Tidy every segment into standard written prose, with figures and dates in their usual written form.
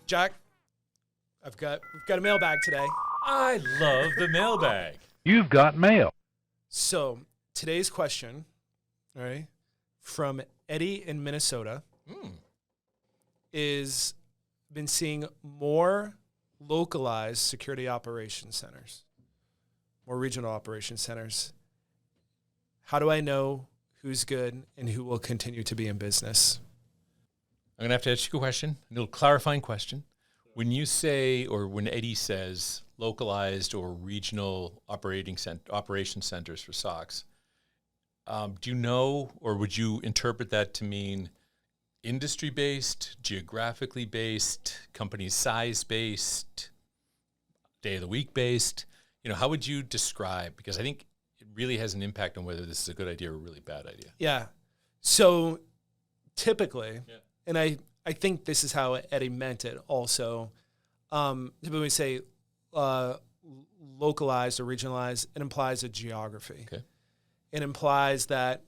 Jack, we've got a mailbag today. I love the mailbag. You've got mail. So today's question, all right, from Eddie in Minnesota, is been seeing more localized security operations centers, more regional operations centers. How do I know who's good and who will continue to be in business? I'm going to have to ask you a question, a little clarifying question. When you say, or when Eddie says localized or regional operation centers for SOCs, do you know, or would you interpret that to mean industry-based, geographically based, company size-based, day of the week based? You know, how would you describe? Because I think it really has an impact on whether this is a good idea or a really bad idea. Yeah. So typically, and I think this is how Eddie meant it also, typically we say localized or regionalized, it implies a geography. Okay. It implies that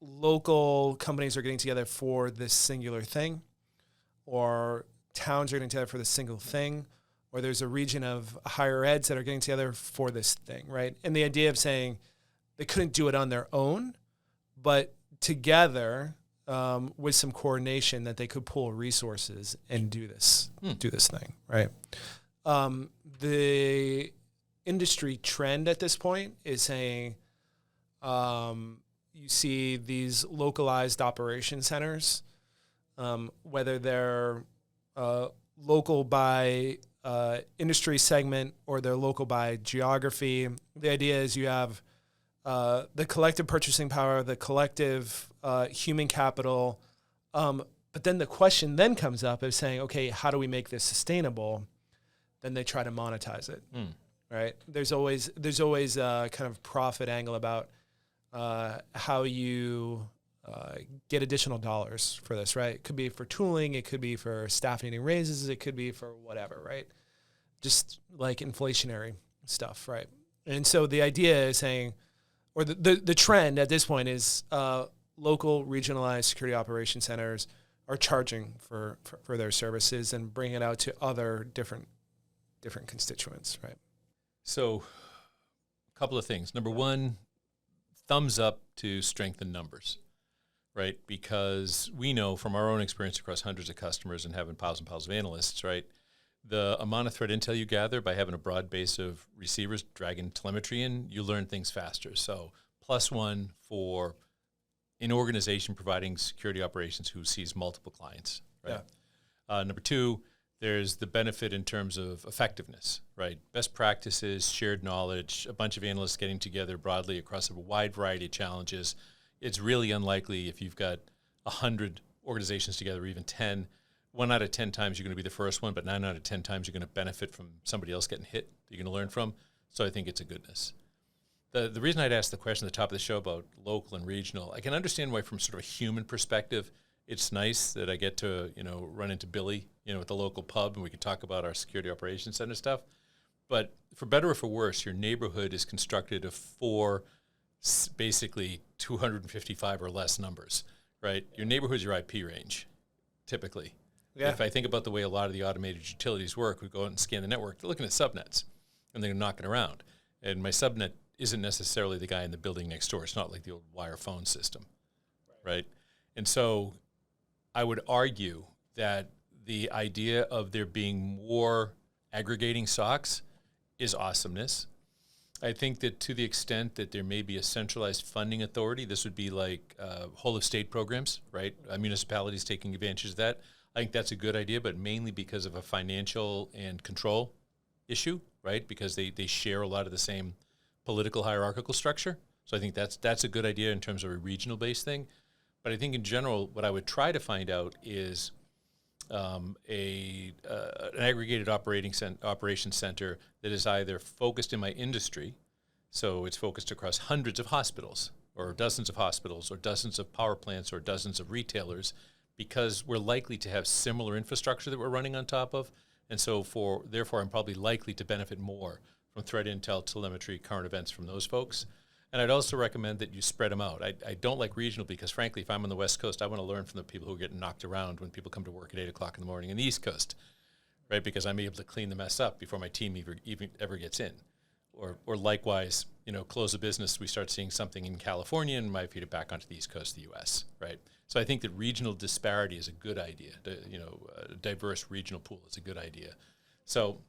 local companies are getting together for this singular thing, or towns are getting together for this single thing, or there's a region of higher eds that are getting together for this thing, right? And the idea of saying they couldn't do it on their own, but together with some coordination that they could pool resources and do this thing, right? The industry trend at this point is saying you see these localized operation centers, whether they're local by industry segment or they're local by geography. The idea is you have the collective purchasing power, the collective human capital. But then the question then comes up of saying, okay, how do we make this sustainable? Then they try to monetize it, right? There's always a kind of profit angle about how you get additional dollars for this, right? It could be for tooling, it could be for staff needing raises, it could be for whatever, right? Just like inflationary stuff, right? And so the idea is saying, or the trend at this point is local regionalized security operation centers are charging for their services and bringing it out to other different constituents, right? So a couple of things. Number one, thumbs up to strengthen numbers, right? Because we know from our own experience across hundreds of customers and having piles and piles of analysts, right? The amount of threat intel you gather by having a broad base of receivers dragging telemetry in, you learn things faster. So +1 for an organization providing security operations who sees multiple clients, right? Yeah. Number two, there's the benefit in terms of effectiveness, right? Best practices, shared knowledge, a bunch of analysts getting together broadly across a wide variety of challenges. It's really unlikely if you've got 100 organizations together, or even 10, 1 out of 10 times you're going to be the first one, but 9 out of 10 times you're going to benefit from somebody else getting hit that you're going to learn from. So I think it's a goodness. The reason I'd asked the question at the top of the show about local and regional, I can understand why from sort of a human perspective, it's nice that I get to, run into Billy, at the local pub and we can talk about our security operations center stuff. But for better or for worse, your neighborhood is constructed of 4 basically 255 or less numbers, right? Your neighborhood's your IP range, typically. Yeah. If I think about the way a lot of the automated utilities work, we go out and scan the network, they're looking at subnets and they're knocking around. And my subnet isn't necessarily the guy in the building next door. It's not like the old wire phone system, right? And so I would argue that the idea of there being more aggregating SOCs is awesomeness. I think that to the extent that there may be a centralized funding authority, this would be like whole of state programs, right? Municipalities taking advantage of that. I think that's a good idea, but mainly because of a financial and control issue, right? Because they share a lot of the same political hierarchical structure. So I think that's a good idea in terms of a regional-based thing. But I think in general, what I would try to find out is an aggregated operation center that is either focused in my industry, so it's focused across hundreds of hospitals or dozens of hospitals or dozens of power plants or dozens of retailers, because we're likely to have similar infrastructure that we're running on top of. And so therefore, I'm probably likely to benefit more from threat intel, telemetry, current events from those folks. And I'd also recommend that you spread them out. I don't like regional because, frankly, if I'm on the West Coast, I want to learn from the people who are getting knocked around when people come to work at 8 o'clock in the morning in the East Coast, right? Because I'm able to clean the mess up before my team even ever gets in. Or likewise, close a business, we start seeing something in California and might feed it back onto the East Coast of the U.S., right? So I think that regional disparity is a good idea. A diverse regional pool is a good idea. So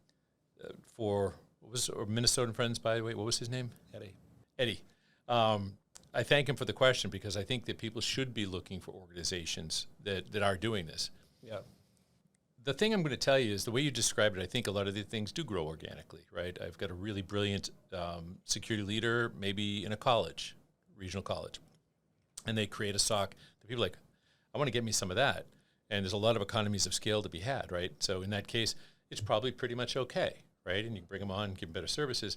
for Minnesotan friends, by the way, what was his name? Eddie. I thank him for the question because I think that people should be looking for organizations that are doing this. Yeah. The thing I'm going to tell you is the way you described it, I think a lot of the things do grow organically, right? I've got a really brilliant security leader, maybe in a college, regional college, and they create a SOC. The people are like, I want to get me some of that. And there's a lot of economies of scale to be had, right? So in that case, it's probably pretty much okay, right? And you bring them on, give them better services.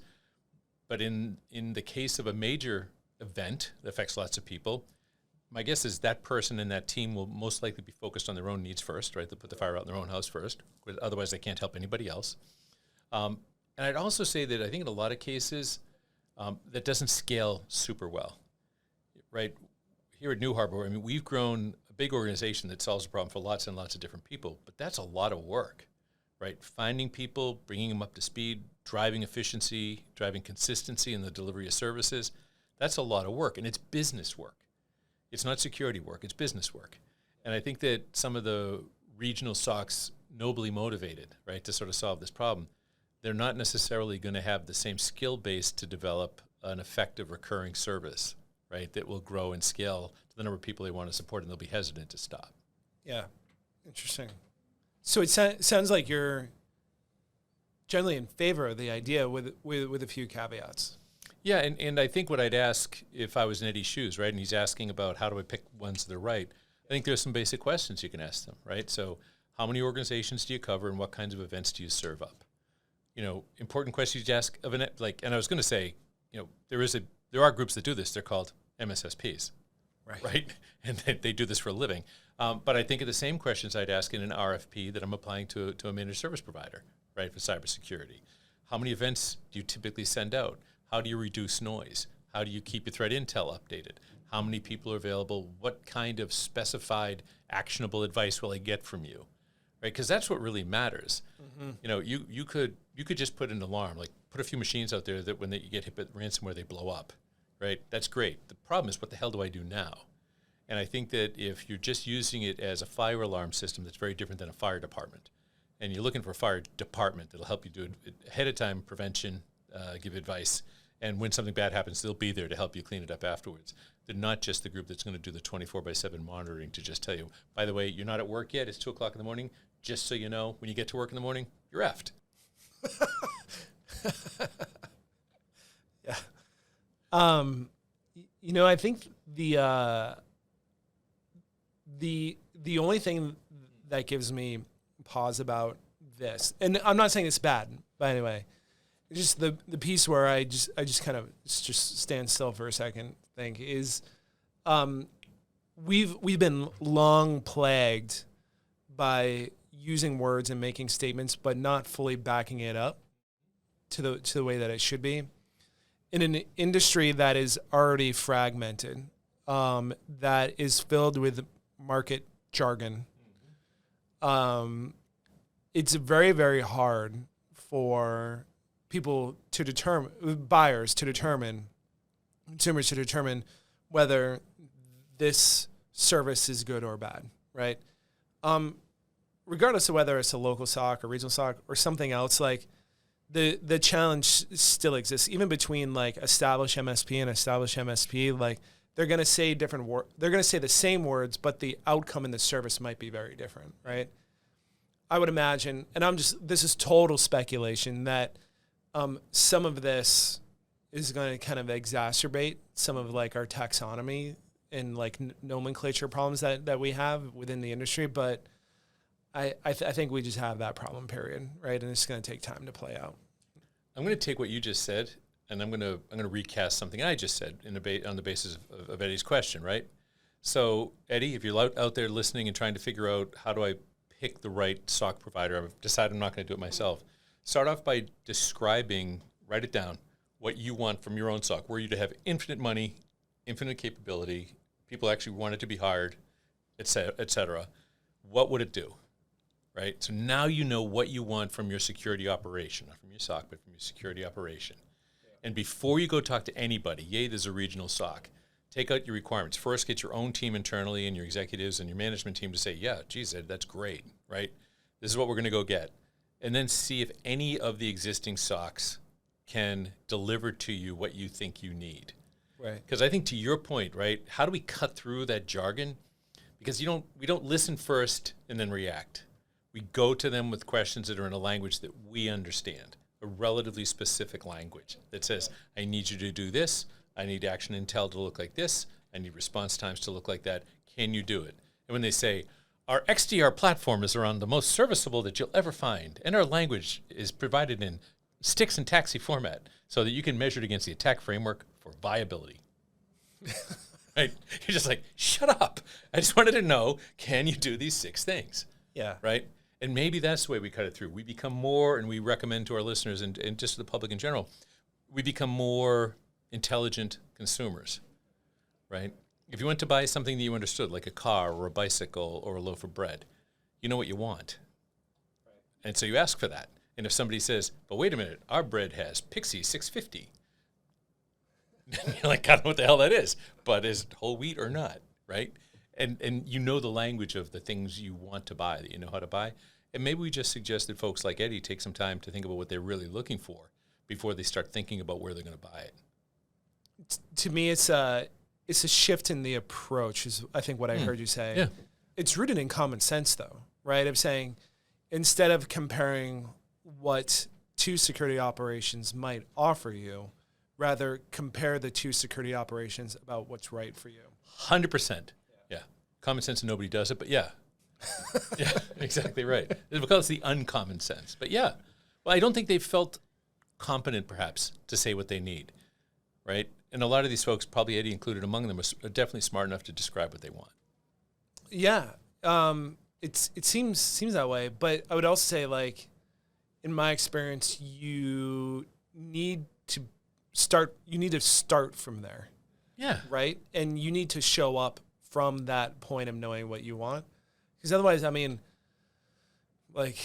But in the case of a major event that affects lots of people, my guess is that person and that team will most likely be focused on their own needs first, right? They'll put the fire out in their own house first. Otherwise, they can't help anybody else. And I'd also say that I think in a lot of cases, that doesn't scale super well, right? Here at NuHarbor, we've grown a big organization that solves a problem for lots and lots of different people, but that's a lot of work, right? Finding people, bringing them up to speed, driving efficiency, driving consistency in the delivery of services, that's a lot of work, and it's business work. It's not security work, it's business work. And I think that some of the regional SOCs, nobly motivated, right, to sort of solve this problem, they're not necessarily going to have the same skill base to develop an effective recurring service, right, that will grow and scale to the number of people they want to support, and they'll be hesitant to stop. Yeah, interesting. So it sounds like you're generally in favor of the idea with a few caveats. Yeah, and I think what I'd ask if I was in Eddie's shoes, right, and he's asking about how do I pick ones that are right, I think there's some basic questions you can ask them, right? So how many organizations do you cover and what kinds of events do you serve up? Important questions you ask of and I was going to say, there are groups that do this. They're called MSSPs, right? And they do this for a living. But I think of the same questions I'd ask in an RFP that I'm applying to a managed service provider, right, for cybersecurity. How many events do you typically send out? How do you reduce noise? How do you keep your threat intel updated? How many people are available? What kind of specified actionable advice will I get from you? Right? Because that's what really matters. Mm-hmm. You could just put an alarm, like put a few machines out there that when you get hit with ransomware, they blow up. Right? That's great. The problem is, what the hell do I do now? And I think that if you're just using it as a fire alarm system, that's very different than a fire department. And you're looking for a fire department that'll help you do it ahead of time, prevention, give advice. And when something bad happens, they'll be there to help you clean it up afterwards. They're not just the group that's going to do the 24/7 monitoring to just tell you, by the way, you're not at work yet. It's 2 o'clock in the morning. Just so you know, when you get to work in the morning, you're effed. Yeah. I think the only thing that gives me pause about this, and I'm not saying it's bad, by the way, it's just the piece where I just kind of just stand still for a second, think is, we've been long plagued by using words and making statements, but not fully backing it up to the way that it should be. In an industry that is already fragmented, that is filled with market jargon, it's very, very hard for people to determine, buyers to determine, consumers to determine whether this service is good or bad, right? Regardless of whether it's a local SOC or regional SOC or something else, like the challenge still exists, even between like established MSP and established MSP. Like they're going to say different they're going to say the same words, but the outcome in the service might be very different, right? I would imagine, and this is total speculation, that some of this is going to kind of exacerbate some of like our taxonomy and like nomenclature problems that we have within the industry. But I think we just have that problem, period, right? And it's going to take time to play out. I'm going to take what you just said, and I'm going to recast something I just said on the basis of Eddie's question, right? So, Eddie, if you're out there listening and trying to figure out how do I pick the right SOC provider, I've decided I'm not going to do it myself. Start off by describing, write it down, what you want from your own SOC, were you to have infinite money, infinite capability, people actually wanted to be hired, et cetera, what would it do? Right? So now you know what you want from your security operation, not from your SOC, but from your security operation. And before you go talk to anybody, yay, there's a regional SOC, take out your requirements. First, get your own team internally and your executives and your management team to say, yeah, geez, Ed, that's great, right? This is what we're going to go get. And then see if any of the existing SOCs can deliver to you what you think you need. Right. Because I think to your point, right, how do we cut through that jargon? Because we don't listen first and then react. We go to them with questions that are in a language that we understand, a relatively specific language that says, I need you to do this, I need action intel to look like this, I need response times to look like that, can you do it? And when they say, our XDR platform is around the most serviceable that you'll ever find, and our language is provided in sticks and taxi format so that you can measure it against the attack framework for viability. Right? You're just like, shut up. I just wanted to know, can you do these 6 things? Yeah. Right? And maybe that's the way we cut it through. We become more, and we recommend to our listeners and just to the public in general, we become more intelligent consumers, right? If you went to buy something that you understood, like a car or a bicycle or a loaf of bread, you know what you want. Right. And so you ask for that. And if somebody says, but wait a minute, our bread has Pixie 650, you're like, I don't know what the hell that is, but is it whole wheat or not, right? And you know the language of the things you want to buy, that you know how to buy. And maybe we just suggested folks like Eddie take some time to think about what they're really looking for before they start thinking about where they're going to buy it. To me, it's a shift in the approach, is I think what I heard you say. Yeah. It's rooted in common sense, though, right? Of saying, instead of comparing what 2 security operations might offer you, rather compare the 2 security operations about what's right for you. 100%. Yeah. Common sense and nobody does it, but yeah. Yeah, exactly right. It's because it's the uncommon sense. But yeah, well, I don't think they've felt competent, perhaps, to say what they need, right? And a lot of these folks, probably Eddie included among them, are definitely smart enough to describe what they want. Yeah, it seems that way. But I would also say, like, in my experience, you need to start from there. Yeah. Right? And you need to show up from that point of knowing what you want. Because otherwise, I mean, like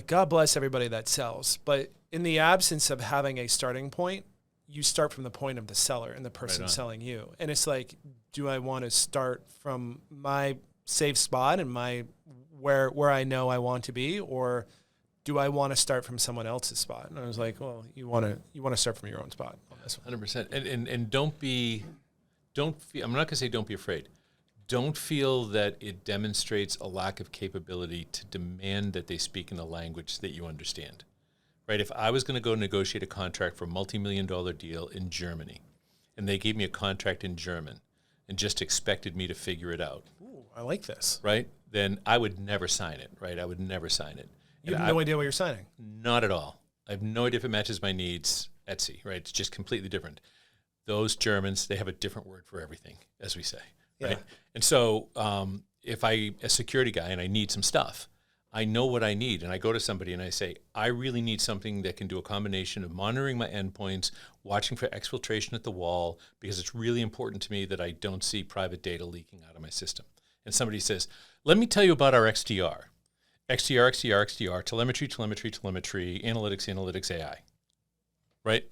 God bless everybody that sells. But in the absence of having a starting point, you start from the point of the seller and the person selling you. And it's like, do I want to start from my safe spot and my where I know I want to be, or do I want to start from someone else's spot? And I was like, well, you want to start from your own spot on this one. 100%. And don't feel, I'm not going to say don't be afraid. Don't feel that it demonstrates a lack of capability to demand that they speak in a language that you understand. Right? If I was going to go negotiate a contract for a multi-million-dollar deal in Germany, and they gave me a contract in German and just expected me to figure it out. Ooh, I like this. Right? Then I would never sign it, right? I would never sign it. You have no idea what you're signing? Not at all. I have no idea if it matches my needs, Etsy, right? It's just completely different. Those Germans, they have a different word for everything, as we say, right? Yeah. And so if I, a security guy, and I need some stuff, I know what I need, and I go to somebody and I say, I really need something that can do a combination of monitoring my endpoints, watching for exfiltration at the wall, because it's really important to me that I don't see private data leaking out of my system. And somebody says, let me tell you about our XDR. XDR, telemetry, analytics, AI, right?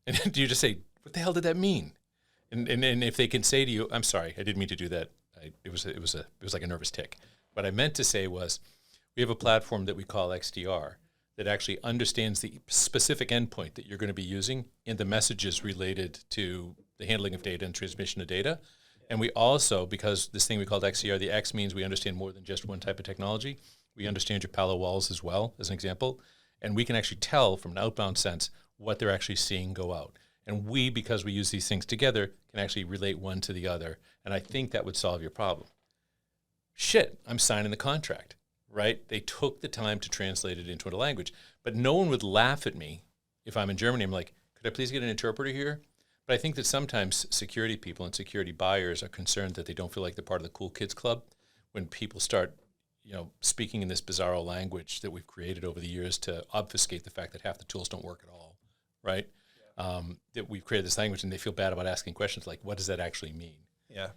And do you just say, what the hell did that mean? And if they can say to you, I'm sorry, I didn't mean to do that. It was like a nervous tick. What I meant to say was, we have a platform that we call XDR that actually understands the specific endpoint that you're going to be using and the messages related to the handling of data and transmission of data. And we also, because this thing we called XDR, the X means we understand more than just one type of technology. We understand your Palo walls as well, as an example. And we can actually tell from an outbound sense what they're actually seeing go out. And we, because we use these things together, can actually relate one to the other. And I think that would solve your problem. Shit, I'm signing the contract, right? They took the time to translate it into a language. But no one would laugh at me if I'm in Germany. I'm like, could I please get an interpreter here? But I think that sometimes security people and security buyers are concerned that they don't feel like they're part of the cool kids club when people start, speaking in this bizarro language that we've created over the years to obfuscate the fact that half the tools don't work at all, right? that we've created this language and they feel bad about asking questions like, what does that actually mean? Yeah.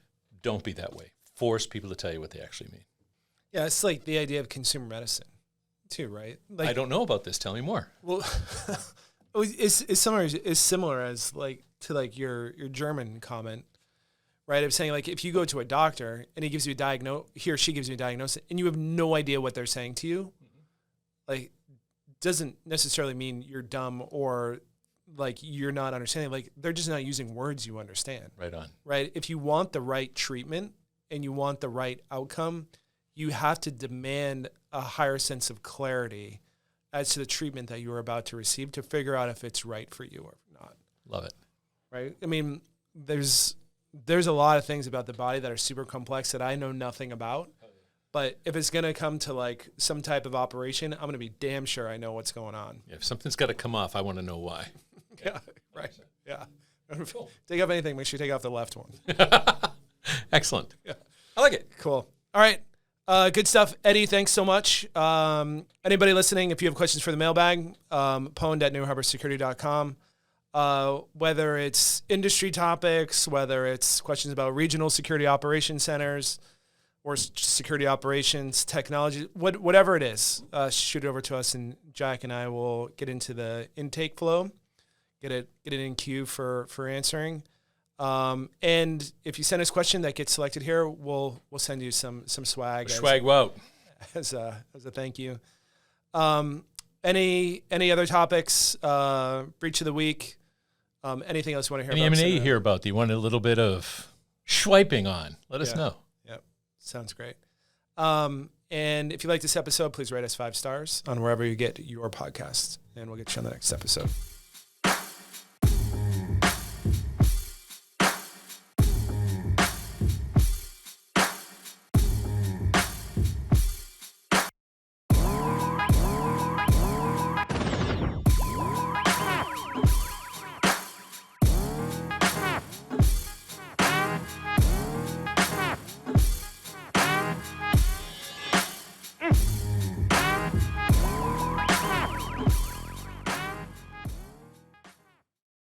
Don't be that way. Force people to tell you what they actually mean. Yeah, it's like the idea of consumer medicine too, right? Like, I don't know about this. Tell me more. Well, it's similar as like to like your German comment, right? Of saying like if you go to a doctor and he gives you he or she gives you a diagnosis and you have no idea what they're saying to you, like doesn't necessarily mean you're dumb or like you're not understanding. Like they're just not using words you understand. Right on. Right? If you want the right treatment and you want the right outcome, you have to demand a higher sense of clarity as to the treatment that you are about to receive to figure out if it's right for you or not. Love it. Right? I mean, there's a lot of things about the body that are super complex that I know nothing about. But if it's going to come to like some type of operation, I'm going to be damn sure I know what's going on. Yeah, if something's got to come off, I want to know why. Yeah, right. Yeah. Cool. Take off anything, make sure you take off the left one. Excellent. Yeah. I like it. Cool. All right. Good stuff. Eddie, thanks so much. Anybody listening, if you have questions for the mailbag, pwned@NuHarborSecurity.com. Whether it's industry topics, whether it's questions about regional security operations centers or security operations technology, whatever it is, shoot it over to us and Jack and I will get into the intake flow, get it in queue for answering. And if you send us a question that gets selected here, we'll send you some swag. Swag out. As a thank you. Any other topics? Breach of the week. Anything else you want to hear about? Any M&A you hear about that you want a little bit of swiping on? Let us know. Yep. Sounds great. And if you like this episode, please rate us 5 stars on wherever you get your podcasts, and we'll get you on the next episode.